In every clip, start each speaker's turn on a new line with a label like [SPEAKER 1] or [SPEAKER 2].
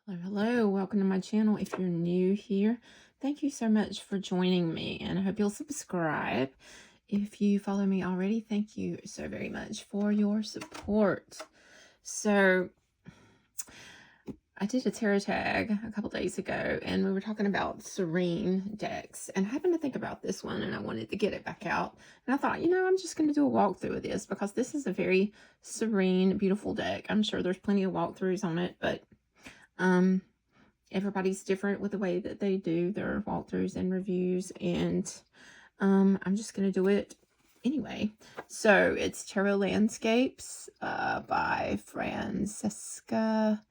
[SPEAKER 1] Hello, welcome to my channel. If you're new here, thank you so much for joining me, and I hope you'll subscribe. If you follow me already, thank you so very much for your support. So I did a tarot tag a couple days ago, and we were talking about serene decks, and I happened to think about this one, and I wanted to get it back out. And I thought, I'm just going to do a walkthrough of this because this is a very serene, beautiful deck. I'm sure there's plenty of walkthroughs on it, but everybody's different with the way that they do their walkthroughs and reviews, and I'm just going to do it anyway. So it's Tarot Landscapes by Francesca.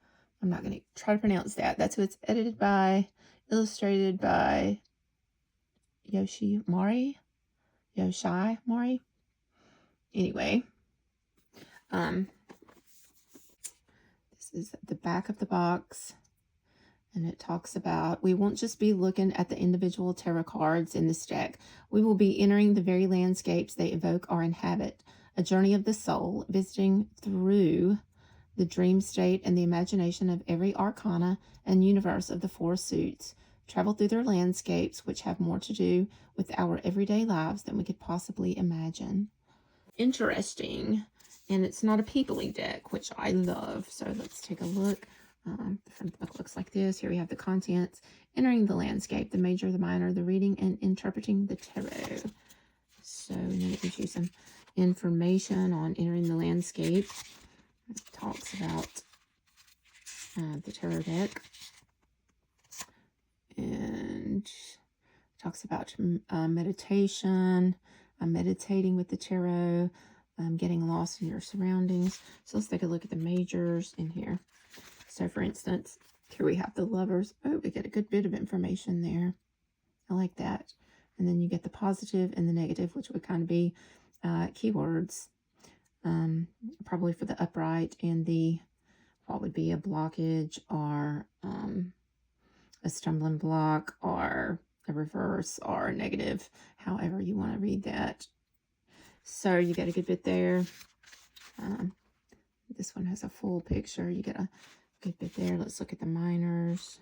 [SPEAKER 1] I'm not going to try to pronounce that. That's who it's edited by, illustrated by Yoshii Mori. Anyway, this is the back of the box. And it talks about, we won't just be looking at the individual tarot cards in this deck. We will be entering the very landscapes they evoke or inhabit. A journey of the soul, visiting through the dream state and the imagination of every arcana and universe of the four suits. Travel through their landscapes, which have more to do with our everyday lives than we could possibly imagine. Interesting. And it's not a peoply deck, which I love. So let's take a look. The front of the book looks like this. Here we have the contents: entering the landscape, the major, the minor, the reading, and interpreting the tarot. So then it gives you some information on entering the landscape. It talks about the tarot deck, and talks about meditation, meditating with the tarot, getting lost in your surroundings. So let's take a look at the majors in here. So, for instance, here we have the Lovers. Oh, we get a good bit of information there. I like that. And then you get the positive and the negative, which would kind of be keywords. Probably for the upright and the, what would be a blockage or a stumbling block or a reverse or a negative, however you want to read that. So you get a good bit there. This one has a full picture. You get a good bit there. Let's look at the minors.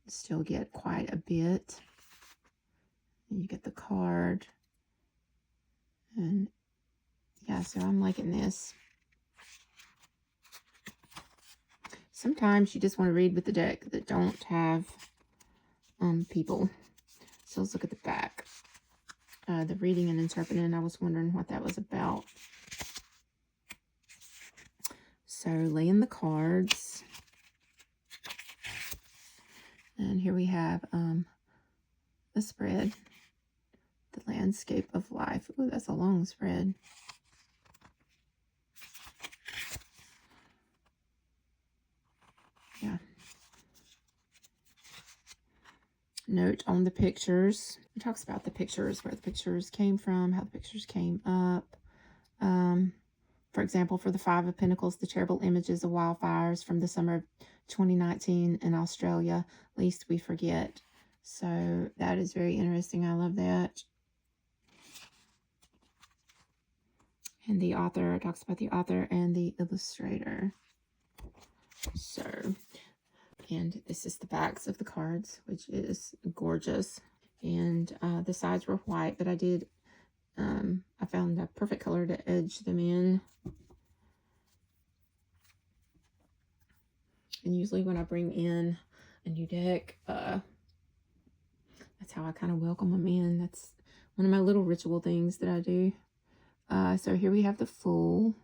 [SPEAKER 1] Still get quite a bit. And you get the card. And yeah, so I'm liking this. Sometimes you just want to read with the deck that don't have people. So let's look at the back. The reading and interpreting. I was wondering what that was about. So laying the cards. And here we have a spread. The landscape of life. Oh, that's a long spread. Yeah. Note on the pictures. It talks about the pictures, where the pictures came from, how the pictures came up. For example, for the Five of Pentacles, the terrible images of wildfires from the summer of 2019 in Australia, least we forget. So that is very interesting. I love that. And the author, it talks about the author and the illustrator. So, and this is the backs of the cards, which is gorgeous. And the sides were white, but I did, I found a perfect color to edge them in. And usually when I bring in a new deck, that's how I kind of welcome them in. That's one of my little ritual things that I do. So here we have the Fool.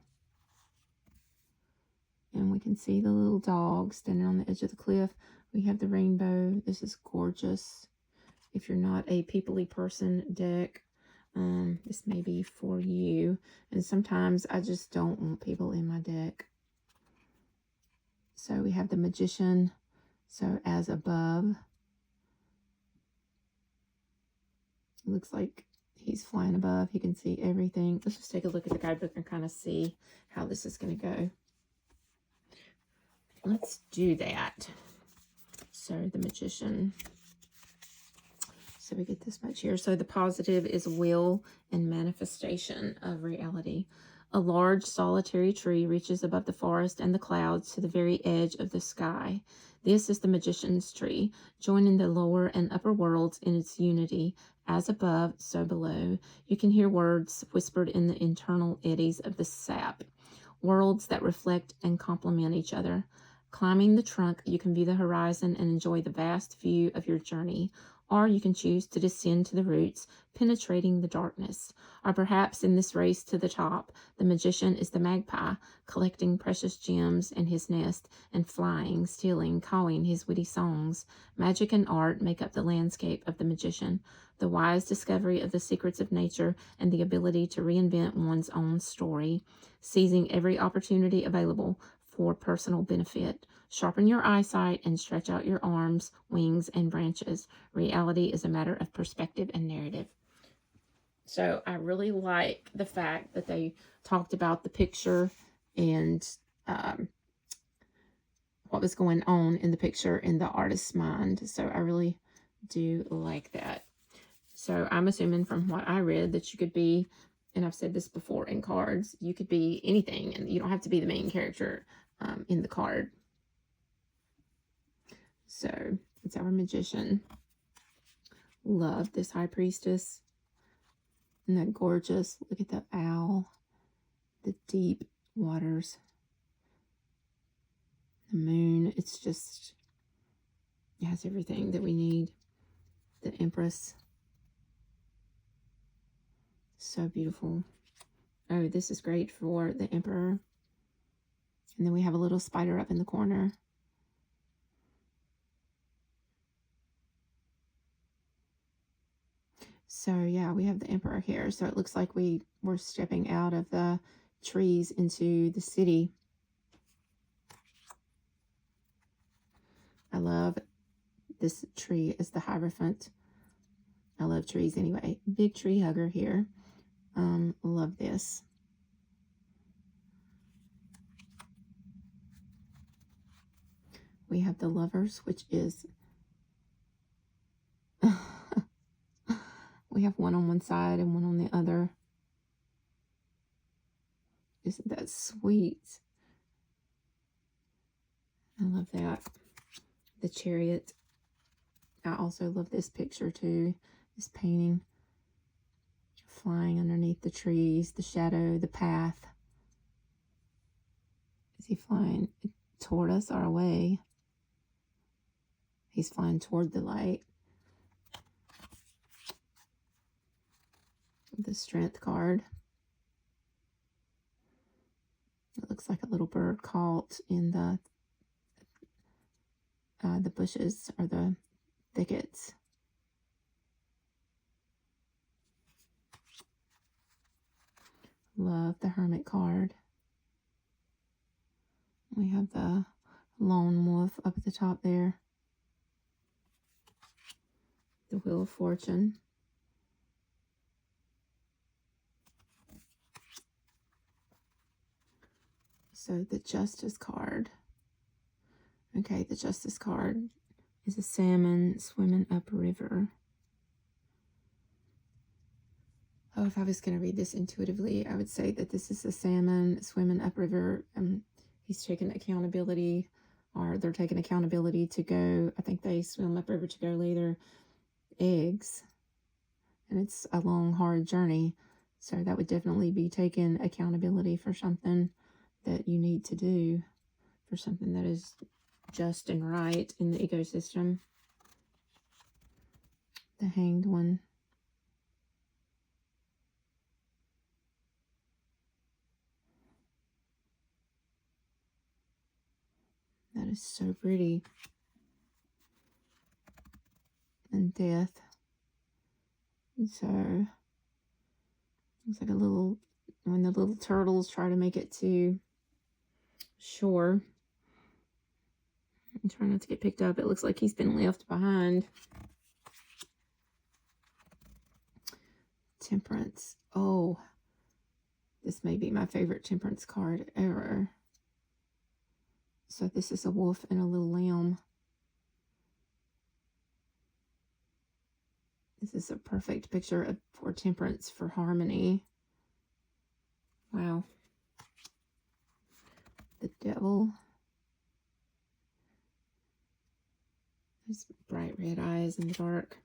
[SPEAKER 1] And we can see the little dog standing on the edge of the cliff. We have the Rainbow. This is gorgeous. If you're not a peoply person deck, this may be for you. And sometimes I just don't want people in my deck. So we have the Magician. So as above. It looks like he's flying above. He can see everything. Let's just take a look at the guidebook and kind of see how this is going to go. Let's do that. So the Magician. So we get this much here. So the positive is will and manifestation of reality. A large solitary tree reaches above the forest and the clouds to the very edge of the sky. This is the magician's tree, joining the lower and upper worlds in its unity. As above, so below. You can hear words whispered in the internal eddies of the sap, worlds that reflect and complement each other. Climbing the trunk, you can view the horizon and enjoy the vast view of your journey, or you can choose to descend to the roots, penetrating the darkness. Or perhaps in this race to the top, the magician is the magpie, collecting precious gems in his nest and flying, stealing, cawing his witty songs. Magic and art make up the landscape of the magician, the wise discovery of the secrets of nature and the ability to reinvent one's own story, seizing every opportunity available for personal benefit. Sharpen your eyesight and stretch out your arms, wings, and branches. Reality is a matter of perspective and narrative. So I really like the fact that they talked about the picture and what was going on in the picture in the artist's mind. So I really do like that. So I'm assuming from what I read that you could be, and I've said this before in cards, you could be anything, and you don't have to be the main character in the card. So it's our magician. Love this high priestess. Isn't that gorgeous? Look at the owl, the deep waters, the moon. It's just, it has everything that we need. The Empress. So beautiful. Oh, this is great for the Emperor. And then we have a little spider up in the corner. So yeah, we have the Emperor here. So it looks like we're stepping out of the trees into the city. I love this tree as the Hierophant. I love trees anyway. Big tree hugger here. Love this. We have the Lovers, which is we have one on one side and one on the other. Isn't that sweet? I love that. The Chariot. I also love this picture too. This painting. Flying underneath the trees, the shadow, the path. Is he flying toward us or away? He's flying toward the light. The Strength card. It looks like a little bird caught in the bushes or the thickets. Love the Hermit card. We have the Lone Wolf up at the top there. The Wheel of Fortune. So the Justice card. Okay, the Justice card is a salmon swimming upriver. Oh, if I was going to read this intuitively, I would say that this is a salmon swimming upriver. He's taking accountability, or they're taking accountability to go. I think they swim upriver to go lay their eggs. And it's a long, hard journey. So that would definitely be taking accountability for something that you need to do, for something that is just and right in the ecosystem. The Hanged One. That is so pretty. And Death. And so, looks like a little, when the little turtles try to make it to shore. I'm trying not to get picked up. It looks like he's been left behind. Temperance. Oh, this may be my favorite Temperance card ever. So this is a wolf and a little lamb. This is a perfect picture for Temperance, for harmony. Wow. Devil. There's bright red eyes in the dark.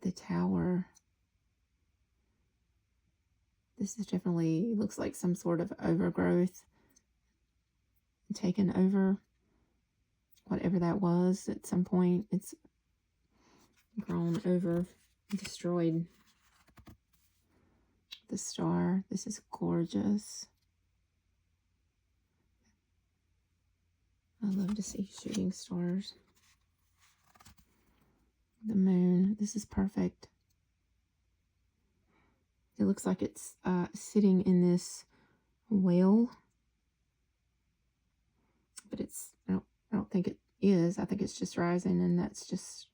[SPEAKER 1] The Tower. This is definitely, looks like some sort of overgrowth taken over whatever that was. At some point it's grown over, destroyed. The Star. This is gorgeous. I love to see shooting stars. The Moon. This is perfect. It looks like it's sitting in this well, but it's, I don't think it is. I think it's just rising, and that's just,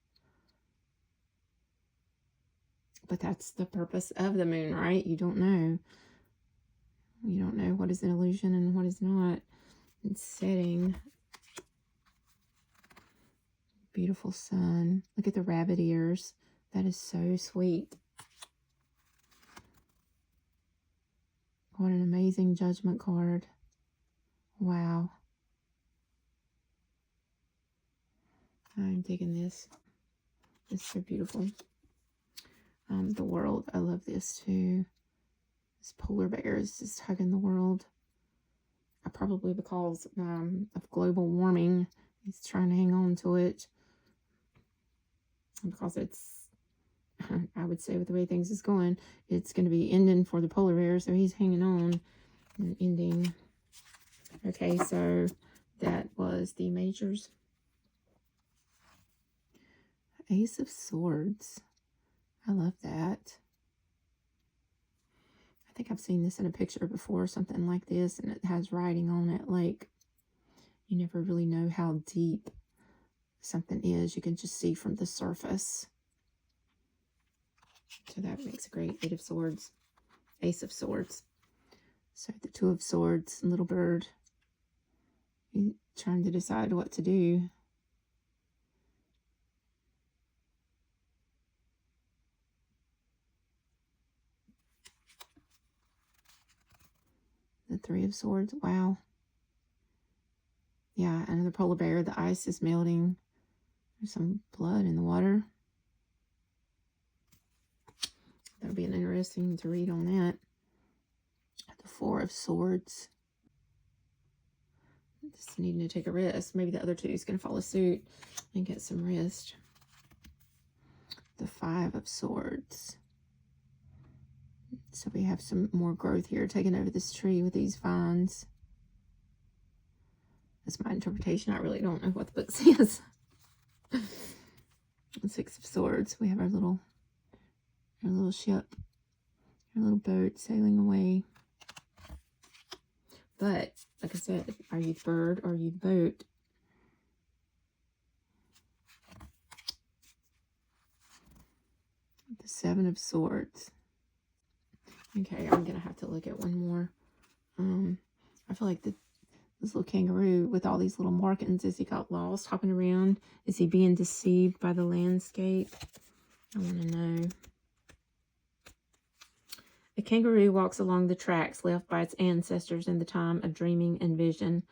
[SPEAKER 1] but that's the purpose of the moon, right? You don't know. You don't know what is an illusion and what is not. It's setting. Beautiful sun. Look at the rabbit ears. That is so sweet. What an amazing Judgment card. Wow. I'm digging this. It's so beautiful. The World. I love this too. This polar bear is just hugging the world. Probably because of global warming. He's trying to hang on to it. Because it's, I would say with the way things is going, it's going to be ending for the polar bear. So he's hanging on and ending. Okay, so that was the majors. Ace of Swords. I love that. I think I've seen this in a picture before, something like this, and it has writing on it. Like, you never really know how deep something is. You can just see from the surface. So that makes a great Eight of Swords. Ace of Swords. So the Two of Swords, little bird. He's trying to decide what to do. The Three of Swords. Wow. Yeah, another polar bear. The ice is melting. There's some blood in the water. That'll be an interesting to read on that. The Four of Swords. Just needing to take a rest. Maybe the other two is going to follow suit and get some rest. The Five of Swords. So we have some more growth here taking over this tree with these vines. That's my interpretation. I really don't know what the book says. The Six of Swords. We have our little ship, our little boat sailing away. But like I said, are you the bird or are you the boat? The Seven of Swords. Okay, I'm gonna have to look at one more. I feel like this little kangaroo with all these little markings, is he got lost hopping around? Is he being deceived by the landscape? I want to know. A kangaroo walks along the tracks left by its ancestors in the time of dreaming and vision,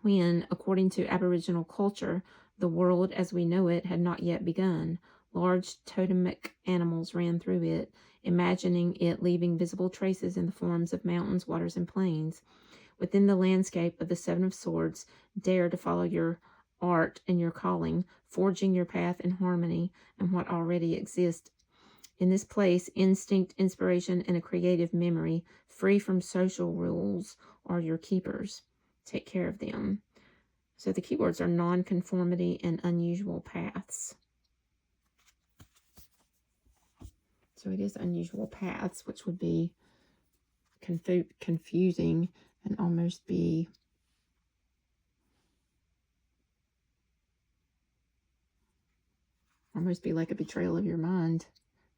[SPEAKER 1] when, according to Aboriginal culture, the world as we know it had not yet begun. Large totemic animals ran through it, imagining it leaving visible traces in the forms of mountains, waters, and plains. Within the landscape of the Seven of Swords, dare to follow your art and your calling, forging your path in harmony and what already exists. In this place, instinct, inspiration, and a creative memory, free from social rules, are your keepers. Take care of them. So the keywords are nonconformity and unusual paths. So it is unusual paths, which would be confusing and almost be like a betrayal of your mind,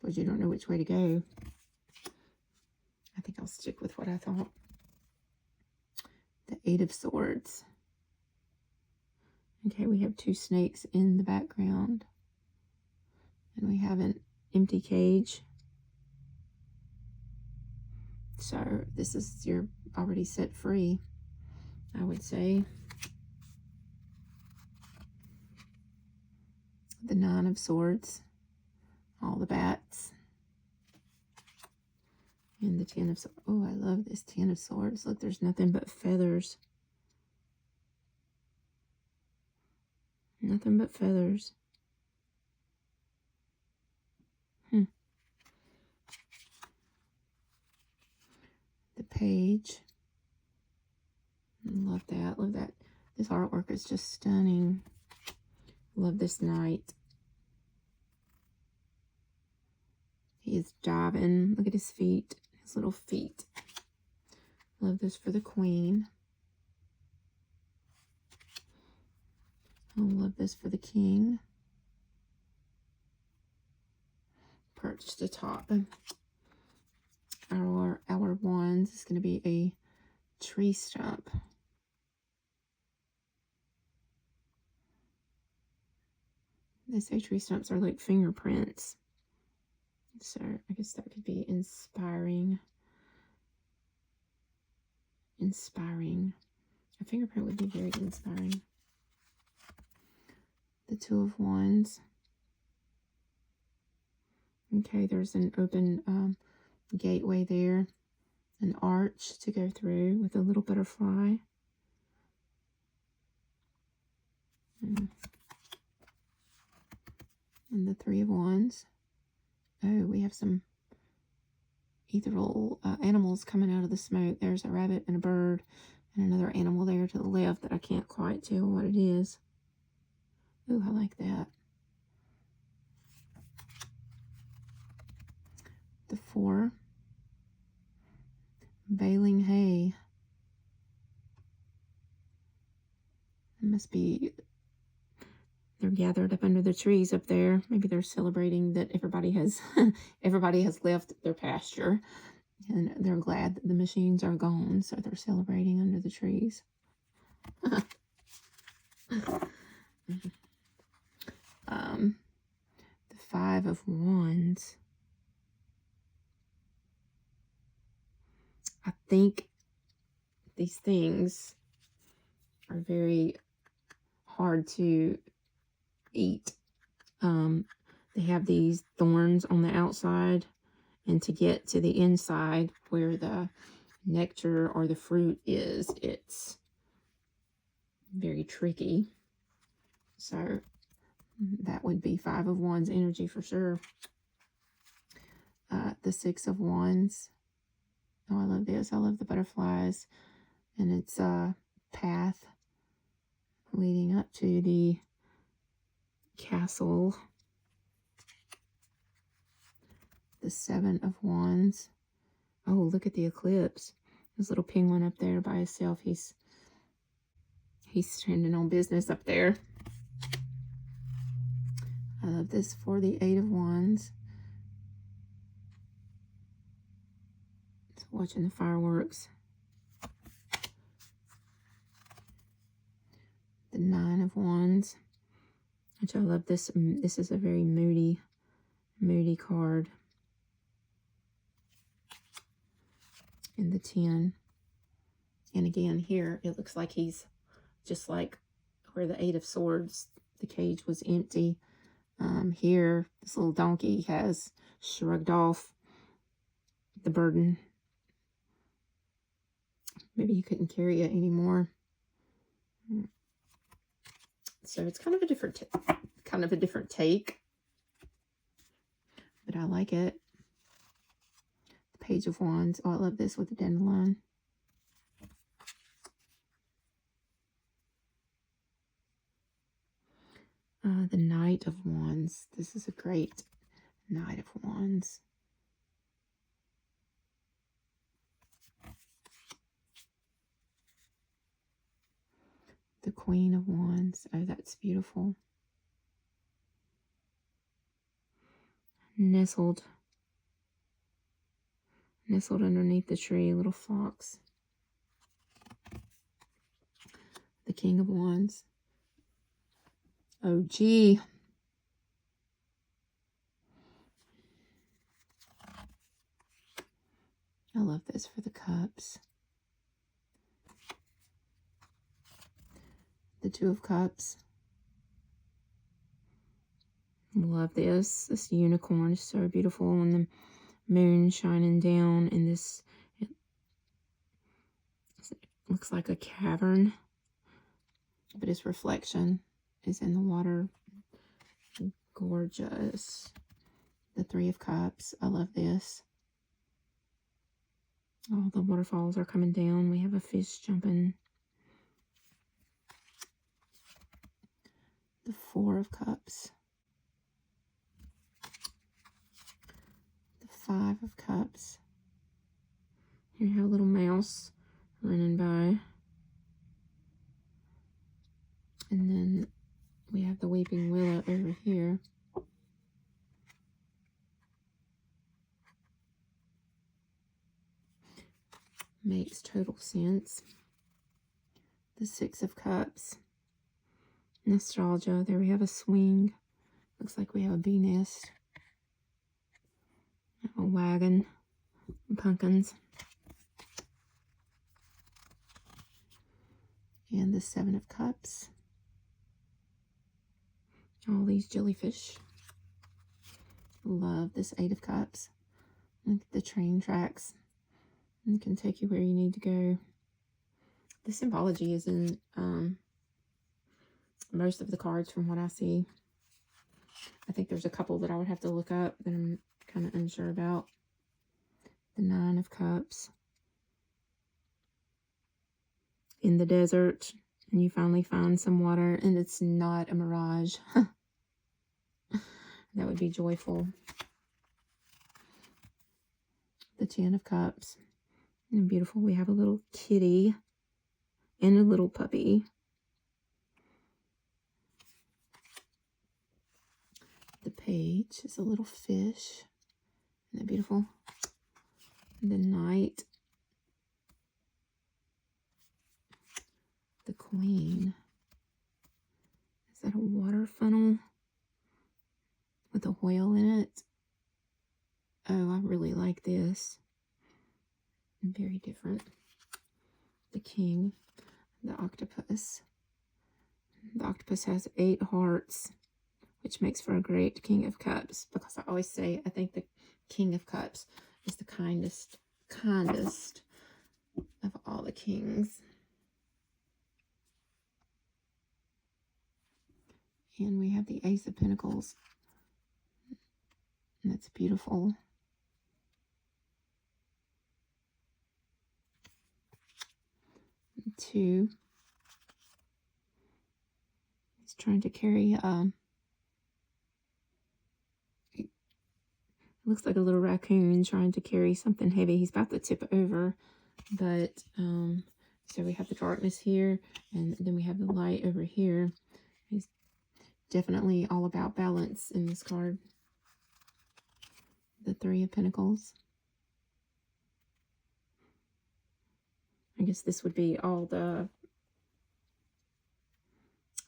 [SPEAKER 1] because you don't know which way to go. I think I'll stick with what I thought. The Eight of Swords. Okay, we have two snakes in the background. And we have an empty cage. So this is, you're already set free. I would say. The Nine of Swords, all the bats. And the Ten of Swords. Oh, I love this Ten of Swords. Look, there's nothing but feathers. Nothing but feathers. The Page. Love that. Love that. This artwork is just stunning. Love this Knight. He is diving. Look at his feet. His little feet. Love this for the Queen. I love this for the King. Perched atop our wands is going to be a tree stump. They say tree stumps are like fingerprints. So I guess that could be inspiring. Inspiring. A fingerprint would be very inspiring. The Two of Wands. Okay, there's an open gateway there. An arch to go through with a little butterfly. And the Three of Wands. Oh, we have some ethereal animals coming out of the smoke. There's a rabbit and a bird and another animal there to the left that I can't quite tell what it is. Oh, I like that. The Four. Baling hay. It must be, they're gathered up under the trees up there. Maybe they're celebrating that everybody has left their pasture. And they're glad that the machines are gone. So they're celebrating under the trees. The Five of Wands. I think these things are very hard to eat. They have these thorns on the outside, and to get to the inside where the nectar or the fruit is, it's very tricky. So that would be Five of Wands energy for sure. The Six of Wands. Oh, I love this. I love the butterflies. And it's a path leading up to the castle. The Seven of Wands. Oh, look at the eclipse. This little penguin up there by himself. He's standing on business up there. I love this for the Eight of Wands. Watching the fireworks. The Nine of Wands, which I love this. This is a very moody card. And the 10. And again, here it looks like he's just like where the Eight of Swords, the cage was empty. Here, this little donkey has shrugged off the burden. Maybe you couldn't carry it anymore. So it's kind of a different take, but I like it. The Page of Wands. Oh, I love this with the dandelion. The Knight of Wands. This is a great Knight of Wands. The Queen of Wands. Oh, that's beautiful. Nestled underneath the tree, little fox. The King of Wands. Oh, gee. I love this for the cups. The Two of Cups. Love this. This unicorn is so beautiful, and the moon shining down in this. It looks like a cavern, but its reflection is in the water. Gorgeous. The Three of Cups. I love this. All the waterfalls are coming down. We have a fish jumping. The Four of Cups. The Five of Cups. Here you have a little mouse running by. And then we have the Weeping Willow over here. Makes total sense. The Six of Cups. Nostalgia. There we have a swing. Looks like we have a bee nest. A wagon. Pumpkins. And the Seven of Cups. All these jellyfish. Love this Eight of Cups. Look at the train tracks. It can take you where you need to go. The symbology is in most of the cards from what I see. I think there's a couple that I would have to look up that I'm kind of unsure about. The Nine of Cups. In the desert, and you finally find some water, and it's not a mirage. That would be joyful. The Ten of Cups. And beautiful. We have a little kitty and a little puppy. The Page is a little fish. Isn't that beautiful? The Knight. The Queen. Is that a water funnel with a whale in it? Oh, I really like this. Very different. The King. The Octopus. The octopus has 8 hearts, which makes for a great King of Cups, because I always say I think the King of Cups is the kindest of all the kings. And we have the Ace of Pentacles. And that's beautiful. And 2. He's trying to carry it looks like a little raccoon trying to carry something heavy. He's about to tip over, but so we have the darkness here, and then we have the light over here. He's definitely all about balance in this card. The Three of Pentacles. I guess this would be all the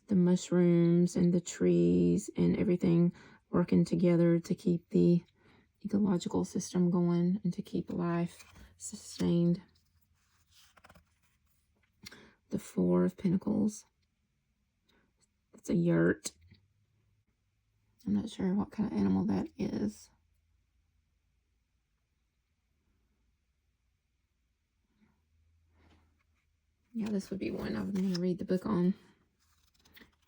[SPEAKER 1] mushrooms and the trees and everything working together to keep the ecological system going and to keep life sustained. The Four of Pentacles. It's a yurt. I'm not sure what kind of animal that is. Yeah, this would be one I'm going to read the book on.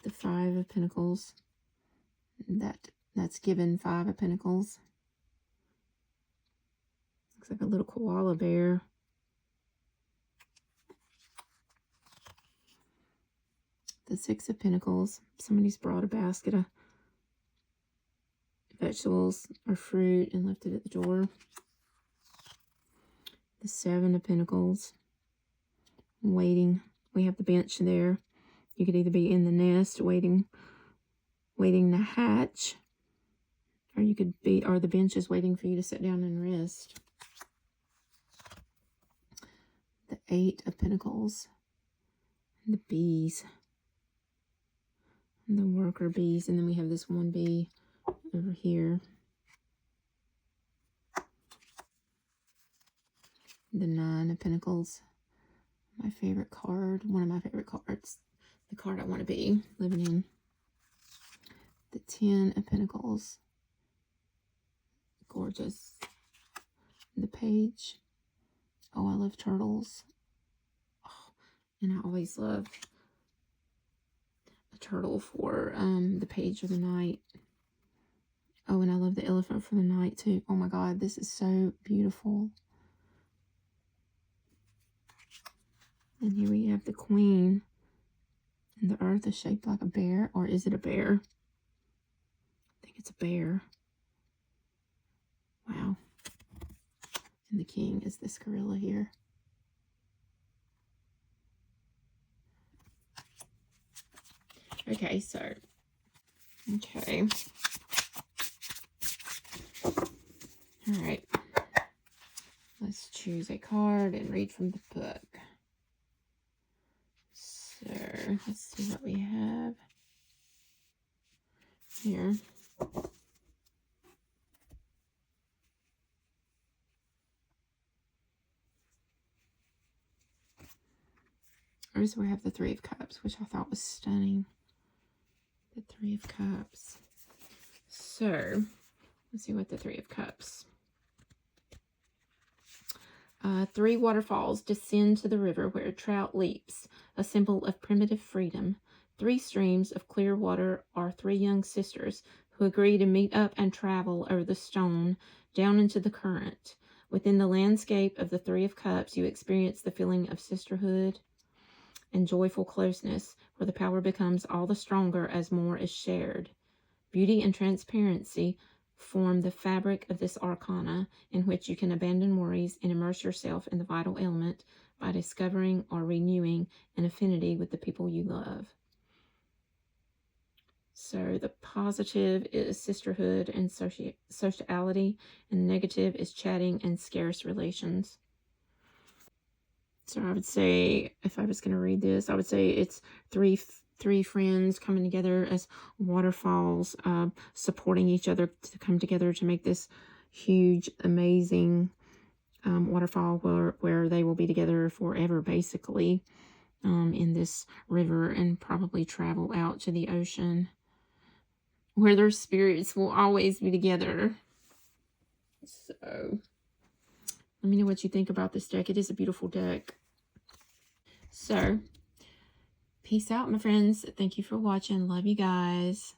[SPEAKER 1] The Five of Pentacles. That's given 5 of Pentacles. Looks like a little koala bear. The Six of Pentacles. Somebody's brought a basket of vegetables or fruit and left it at the door. The Seven of Pentacles. Waiting. We have the bench there. You could either be in the nest waiting to hatch, or you could be, or the bench is waiting for you to sit down and rest. The Eight of Pentacles. The bees. And the worker bees. And then we have this one bee over here. The Nine of Pentacles. My favorite card. One of my favorite cards. the card I want to be living in. The 10 of Pentacles. Gorgeous. The page. Oh, I love turtles. Oh, and I always love a turtle for the page of the night. Oh, and I love the elephant for the night too. Oh my God, this is so beautiful. And here we have the Queen. And the earth is shaped like a bear. Or is it a bear? I think it's a bear. Wow. And the King is this gorilla here. Okay, so. Okay. All right. Let's choose a card and read from the book. So, let's see what we have here. First, we have the Three of Cups, which I thought was stunning. The Three of Cups. So, let's see what the Three of Cups. 3 waterfalls descend to the river where a trout leaps, a symbol of primitive freedom. 3 streams of clear water are 3 young sisters who agree to meet up and travel over the stone down into the current. Within the landscape of the Three of Cups, you experience the feeling of sisterhood and joyful closeness, where the power becomes all the stronger as more is shared. Beauty and transparency form the fabric of this arcana, in which you can abandon worries and immerse yourself in the vital element by discovering or renewing an affinity with the people you love. So the positive is sisterhood and sociality, and negative is chatting and scarce relations. So I would say, if I was going to read this, I would say it's three friends coming together as waterfalls, supporting each other to come together to make this huge, amazing waterfall where they will be together forever, basically, in this river, and probably travel out to the ocean, where their spirits will always be together. So, let me know what you think about this deck. It is a beautiful deck. So, peace out, my friends. Thank you for watching. Love you guys.